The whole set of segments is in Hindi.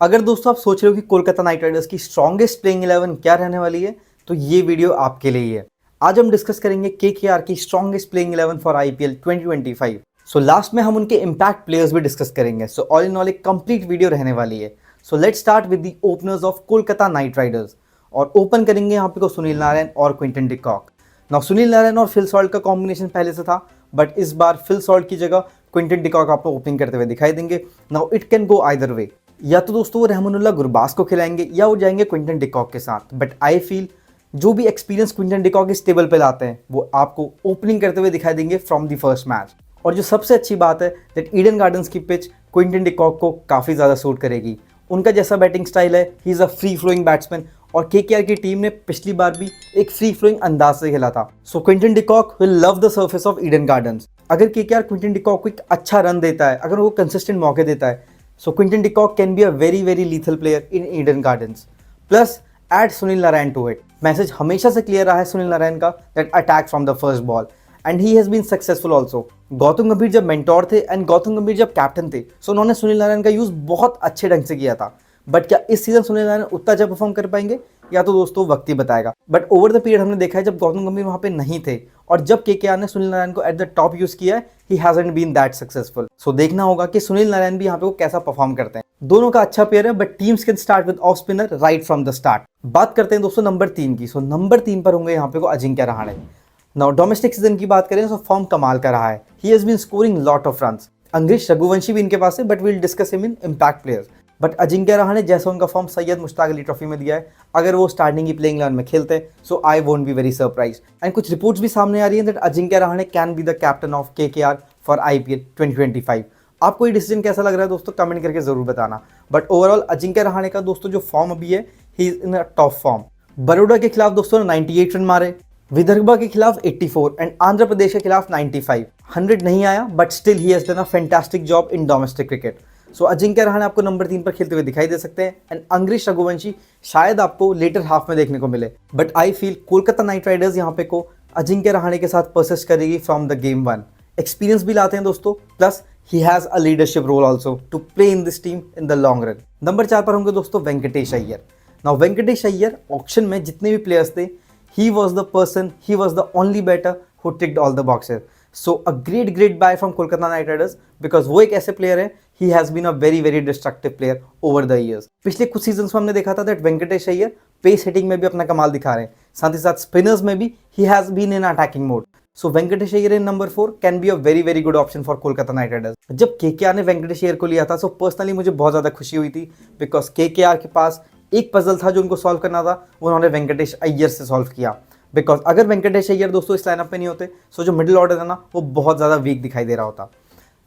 अगर दोस्तों आप सोच रहे हो कि कोलकाता नाइट राइडर्स की स्ट्रॉन्गेस्ट प्लेइंग 11 क्या रहने वाली है, तो ये वीडियो आपके लिए ही है। आज हम डिस्कस करेंगे केकेआर की strongest playing 11 for IPL 2025। So last में हम उनके इम्पैक्ट प्लेयर्स भी डिस्कस करेंगे। सो ऑल इन ऑल एक कंप्लीट वीडियो रहने वाली है। So let's start with the openers of Kolkata night Riders. और ओपन करेंगे यहाँ पे को सुनील नारायण और Quinton de Kock. Now Sunil Narayan और फिल सॉल्ट का कॉम्बिनेशन पहले से था, बट इस बार फिल सॉल्ट की जगह क्विंटन डिकॉक आपको ओपनिंग करते हुए दिखाई देंगे। Now it can go either way, या तो दोस्तों वो रहमानुल्लाह गुरबाज को खिलाएंगे या वो जाएंगे क्विंटन डिकॉक के साथ। बट आई फील जो भी एक्सपीरियंस क्विंटन डिकॉक इस टेबल पे लाते हैं वो आपको ओपनिंग करते हुए दिखाई देंगे फ्रॉम द फर्स्ट मैच। और जो सबसे अच्छी बात है दैट ईडन गार्डन्स की पिच क्विंटन डिकॉक को काफ़ी ज़्यादा सूट करेगी। उनका जैसा बैटिंग स्टाइल है, he is a free flowing batsman, और केकेआर की टीम ने पिछली बार भी एक फ्री फ्लोइंग अंदाज से खेला था। So Quinton de Kock will love the surface of Eden Gardens. अगर केकेआर क्विंटन डिकॉक को एक अच्छा रन देता है, अगर वो कंसिस्टेंट मौके देता है, so Quinton de Kock can be a very lethal player in Eden Gardens. Plus add Sunil Narine to it. Message हमेशा से क्लियर रहा है सुनील नारायण का that attack from the first ball and he has been successful also. Gautam गंभीर जब मेंटोर थे एंड गौतम गंभीर जब कैप्टन थे, सो उन्होंने सुनील नारायण का यूज बहुत अच्छे ढंग से किया था। बट क्या इस सीजन सुनील नारायण उतना अच्छा परफॉर्म कर पाएंगे, या तो दोस्तों वक्त ही बताएगा। बट ओवर द पीरियड हमने देखा है जब गौतम गंभीर वहां पे नहीं थे और जब केकेआर ने सुनील नारायण को एट द टॉप यूज किया है, he hasn't been that successful. So देखना होगा कि सुनील नारायण भी यहाँ पे वो कैसा परफॉर्म करते हैं। दोनों का अच्छा पेयर है, but teams can start with off spinner right from the start. बात करते हैं दोस्तों नंबर 3 की। सो नंबर 3 पर होंगे यहाँ पे को Ajinkya Rahane. Now domestic season की बात करें तो फॉर्म कमाल का रहा है, he has been scoring lot of runs. अंग्रेज रघुवंशी भी इनके पास है, but will discuss him in impact players. But Ajinkya Rahane जैसा उनका फॉर्म सैयद मुश्ताक अली ट्रॉफी में दिया है, अगर वो स्टार्टिंग की प्लेइंग 11 में खेलते हैं, so I won't be very surprise. And कुछ रिपोर्ट्स भी सामने आ रही है that Ajinkya Rahane can be the captain of KKR for IPL 2025। आपको ये डिसीजन कैसा लग रहा है दोस्तों, कमेंट करके जरूर बताना। बट ओवरऑल अजिंक्य रहाणे का दोस्तों जो फॉर्म अभी है, he is in a top form. Baroda के खिलाफ दोस्तों 98 रन मारे, विदर्भा के खिलाफ 84 एंड आंध्र प्रदेश के खिलाफ 95। 100 नहीं आया, but still he has done a fantastic job in domestic cricket. So Ajinkya Rahane आपको नंबर 3 पर खेलते हुए दिखाई दे सकते हैं। एंड अंग्रेज रघुवंशी शायद आपको लेटर हाफ में देखने को मिले, but I feel Kolkata night Riders यहाँ पे को अजिंक्य रहाणे के साथ परसिस्ट करेगी फ्रॉम द गेम 1। एक्सपीरियंस भी लाते हैं दोस्तों, plus he has a leadership role also to play in this team in the long run. Number 4 पर होंगे दोस्तों वेंकटेश अय्यर। नाउ वेंकटेश अय्यर ऑक्शन में जितने भी प्लेयर्स थे, he was the person, he was the only batter who ticked all the boxes. So a great buy from Kolkata Knight Riders because वो एक ऐसे प्लेयर है, he has been a very destructive player over the years. पिछले कुछ सीजन्स में हमने देखा था that Venkatesh Iyer pace hitting में भी अपना कमाल दिखा रहे हैं, साथ ही साथ स्पिनर्स में भी he has been in attacking mode. So Venkatesh Iyer in number 4 can be a very good option for Kolkata night Riders. जब केकेआर ने वेंकटेश अय्यर को लिया था, सो पर्सनली मुझे बहुत ज्यादा खुशी हुई थी बिकॉज केकेआर के पास एक पजल था जो उनको सॉल्व करना था, वो उन्होंने वेंकटेश अय्यर से सॉल्व किया। बिकॉज अगर वेंकटेश अय्यर दोस्तों इस लाइनअप में नहीं होते, सो जो मिडिल ऑर्डर है ना, वो बहुत ज़्यादा वीक दिखाई दे रहा होता।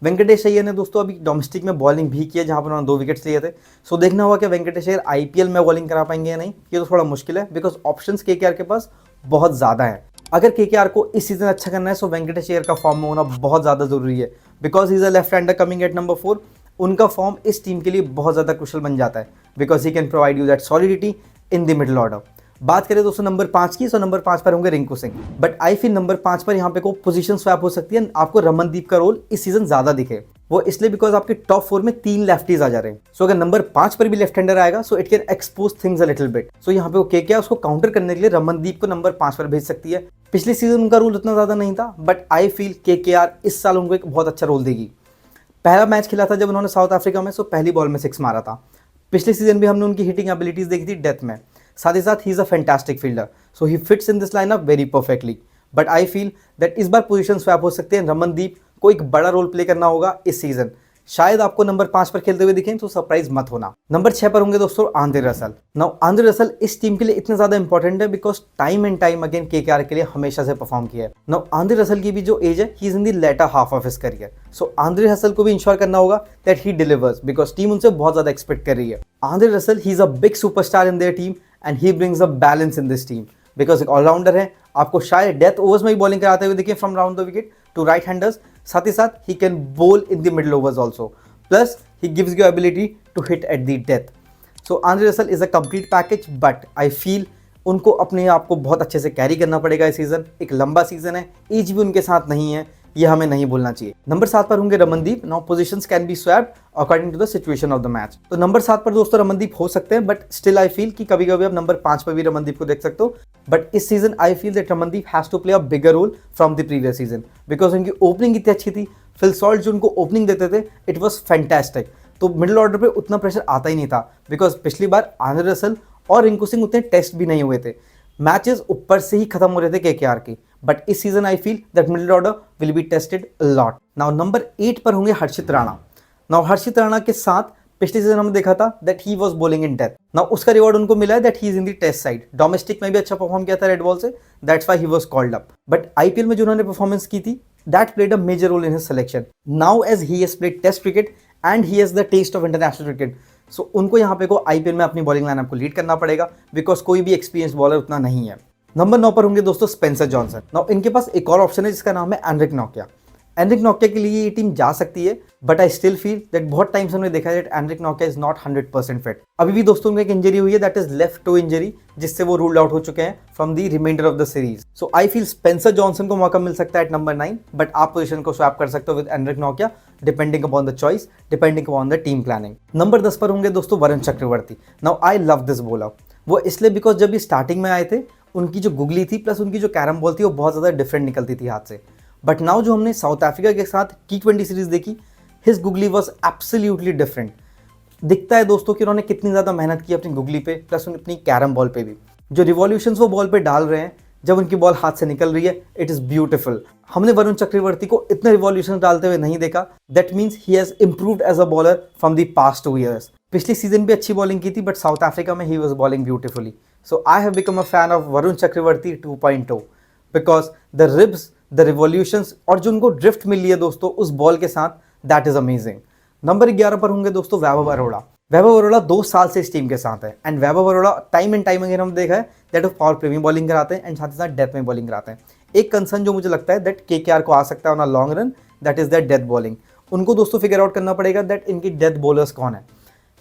वेंकटेश अय्यर ने दोस्तों अभी डोमेस्टिक में बॉलिंग भी की है, जहाँ पर उन्होंने 2 विकेट्स लिए थे। सो देखना होगा कि वेंकटेश अय्यर आईपीएल में बॉलिंग करा पाएंगे या नहीं, ये तो थोड़ा मुश्किल है बिकॉज ऑप्शंस केकेआर के पास बहुत ज़्यादा है। अगर केकेआर को इस सीजन अच्छा करना है, सो वेंकटेश अय्यर का फॉर्म में होना बहुत ज़्यादा जरूरी है because he is a left hander coming at number 4। उनका फॉर्म इस टीम के लिए बहुत ज़्यादा क्रुशियल बन जाता है because he can provide you that solidity in the middle order. बात करें दोस्तों नंबर 5 की, सो नंबर 5 पर होंगे Rinku Singh. But I feel number 5 पर यहाँ पे को पोजीशन स्वैप हो सकती है, आपको रमनदीप का रोल इस सीजन ज्यादा दिखे। वो इसलिए बिकॉज आपके टॉप 4 में 3 लेफ्टीज आ जा रहे हैं। सो अगर नंबर 5 पर भी लेफ्ट हैंडर आएगा, so it can expose things a little bit. So यहाँ पे वो केकेआर उसको काउंटर करने के लिए रमनदीप को नंबर 5 पर भेज सकती है। पिछले सीजन उनका रोल उतना ज्यादा नहीं था, बट आई फील केकेआर इस साल उनको एक बहुत अच्छा रोल देगी। पहला मैच खेला था जब उन्होंने साउथ अफ्रीका में, सो पहली बॉल में 6 मारा था। पिछले सीजन भी हमने उनकी हिटिंग एबिलिटीज देखी थी डेथ में। साथ ही साथ ही is a fantastic fielder, so he fits in this lineup very perfectly. But I feel that इस बार पोजीशन स्वैप हो सकते हैं, रमनदीप को एक बड़ा रोल प्ले करना होगा इस सीजन। शायद आपको नंबर 5 पर खेलते हुए दिखें, तो सरप्राइज मत होना। नंबर 6 पर होंगे दोस्तों Andre Russell. Now Andre Russell इस टीम के लिए इतना ज्यादा इंपॉर्टेंट है because time and time again KKR के लिए हमेशा से परफॉर्म किया है। नाउ आंद्रे रसल की भी जो एज है, he is in the latter half of his career. So Andre Russell को भी इंश्योर करना होगा that he delivers because team उनसे बहुत ज्यादा एक्सपेक्ट कर रही है। Andre Russell he is a big superstar in their team and he brings a balance in this team because एक ऑलराउंडर है। आपको शायद डेथ ओवर्स में ही बॉलिंग कराते हुए दिखे from round the wicket to right handers. साथ ही साथ ही can bowl in the middle overs also, plus he gives you ability to hit at the death. So Andre Russell is a complete package, but I feel उनको अपने आप को बहुत अच्छे से कैरी करना पड़ेगा इस सीजन। एक लंबा सीजन है, एज भी उनके साथ नहीं है, ये हमें नहीं भूलना चाहिए। नंबर 7 पर होंगे Ramandeep. Now positions can be swapped according to the situation of the match. तो नंबर 7 पर दोस्तों रमनदीप हो सकते हैं, बट स्टिल आई फील कि कभी कभी आप नंबर 5 पर भी रमनदीप को देख सकते हो। बट इस season I feel that Ramandeep has to play a bigger role from the previous season, because उनकी ओपनिंग इतनी अच्छी थी। फिल सॉल्ट जो उनको ओपनिंग देते थे, इट वॉज फैंटेस्टिक। तो मिडिल ऑर्डर पे उतना प्रेशर आता ही नहीं था, बिकॉज पिछली बार आंद्रे रसल और रिंकू सिंह उतने टेस्ट भी नहीं हुए थे। मैचेस ऊपर से ही खत्म हो रहे थे केकेआर की। बट इस season I feel that middle order will be tested a lot. Now number 8 पर होंगे हर्षित राणा। नाउ हर्षित राणा के साथ पिछले सीजन हमने देखा था that he was bowling in death. Now उसका रिवॉर्ड उनको मिला है that he is in the test side. Domestic में भी अच्छा परफॉर्म किया था रेड बॉल से, that's why he was called up. But IPL में जो उन्होंने परफॉर्मेंस की थी, that played a major role in his selection. Now as he has played test cricket and he has the test of international cricket, so उनको यहाँ पे को आईपीएल में अपनी बॉलिंग लाइनअप को लीड करना पड़ेगा, बिकॉज कोई भी एक्सपीरियंस बॉलर उतना नहीं है। नंबर 9 पर होंगे दोस्तों स्पेंसर जॉनसन। नाउ इनके पास एक और ऑप्शन है जिसका नाम है एनरिक नोकिया। एनरिक नोकिया के लिए ये टीम जा सकती है, but I still feel that बहुत टाइम से हमने देखा है दैट एनरिक नोकिया इज नॉट 100% फिट। अभी भी दोस्तों उनको एक इंजरी हुई है, that is left toe injury, जिससे वो रूल्ड आउट हो चुके हैं from the reminder of the series. So I feel Spencer Johnson को मौका मिल सकता है एट नंबर 9, बट आप पोजीशन को स्वैप कर सकते हो विद एनरिक नोकिया, depending upon the choice, depending upon the team planning. Number 10 पर होंगे दोस्तों Varun Chakravarthy. Now I love this bowler. वो इसलिए बिकॉज जब ये स्टार्टिंग में आए थे, उनकी जो गुगली थी प्लस उनकी जो कैरम बॉल थी वो बहुत ज़्यादा डिफरेंट निकलती थी हाथ से। बट नाउ जो हमने साउथ अफ्रीका के साथ T20 सीरीज देखी, his googly was absolutely different. दिखता है दोस्तों कि उन्होंने कितनी ज़्यादा मेहनत की अपनी गुगली पे प्लस अपनी कैरम बॉल पे भी। जो रिवॉल्यूशंस वो बॉल पे डाल रहे हैं जब उनकी बॉल हाथ से निकल रही है, इट इज़ ब्यूटिफुल। हमने वरुण चक्रवर्ती को इतने रिवॉल्यूशन डालते हुए नहीं देखा। That means he has improved as a bowler from the past 2 years। पिछली सीजन भी अच्छी बॉलिंग की थी, बट साउथ अफ्रीका में he was bowling beautifully. So I have become a fan of Varun Chakravarthy 2.0 because the ribs, the revolutions और जो उनको ड्रिफ्ट मिली है दोस्तों उस बॉल के साथ, दैट इज अमेजिंग। नंबर 11 पर होंगे दोस्तों वैभव अरोड़ा। वैभव अरोड़ा 2 साल से इस टीम के साथ है, and Vaibhav Arora time and time again हम देखा है दैट वो पावर प्ले में बॉलिंग कराते हैं एंड साथ ही साथ डेथ में बॉलिंग कराते हैं। एक कंसर्न जो मुझे लगता है दैट केकेआर को आ सकता है on a long run, that is that death bowling. उनको दोस्तों फिगर आउट करना पड़ेगा दैट इनकी डेथ बॉलर्स कौन है।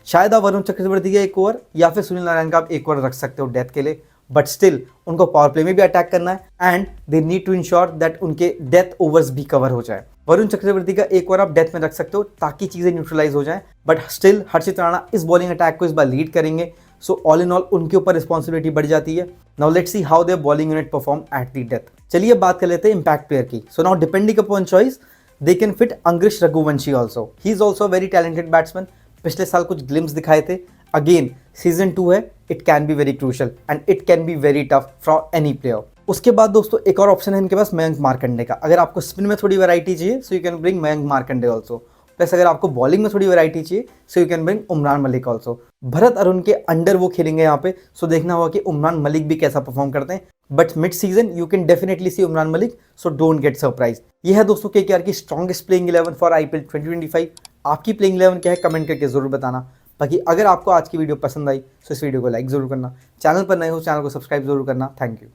शायद आप वरुण चक्रवर्ती का एक ओवर या फिर सुनील नारायण का आप एक ओवर रख सकते हो डेथ के लिए, बट स्टिल उनको पावर प्ले में भी अटैक करना है and they need to ensure that उनके डेथ ओवर्स भी कवर हो जाए। वरुण चक्रवर्ती का एक ओवर आप डेथ में रख सकते हो ताकि चीजें न्यूट्रलाइज हो जाए, बट स्टिल हर्षित राणा इस बॉलिंग अटैक को इस बार लीड करेंगे। सो ऑल इन ऑल उनके ऊपर रिस्पॉन्सिबिलिटी बढ़ जाती है। Now let's see how their bowling unit perform at the death. चलिए बात कर लेते हैं इंपैक्ट प्लेयर की। So now depending upon choice they can fit Angkrish Raghuvanshi also. He is also very talented batsman. पिछले साल कुछ ग्लिम्स दिखाए थे। अगेन सीजन 2 है, it can be very crucial and it can be very tough for any player. उसके बाद दोस्तों एक और ऑप्शन है इनके पास मयंक मार्कंडे का। अगर आपको स्पिन में थोड़ी वैरायटी चाहिए so you can bring Mayank Markande also. Plus अगर आपको बॉलिंग में थोड़ी वैरायटी चाहिए so you can bring Umran Malik also. Bharat Arun के अंडर वो खेलेंगे यहाँ पे, सो देखना होगा कि उमरान मलिक भी कैसा परफॉर्म करते हैं। But mid season you can definitely see Umran Malik, so don't get surprise. ये है दोस्तों केकेआर की स्ट्रॉन्गेस्ट प्लेइंग 11 फॉर आईपीएल 2025। आपकी प्लेइंग 11 क्या है कमेंट करके जरूर बताना। बाकी अगर आपको आज की वीडियो पसंद आई तो इस वीडियो को लाइक जरूर करना, चैनल पर नए हो चैनल को सब्सक्राइब जरूर करना। Thank you.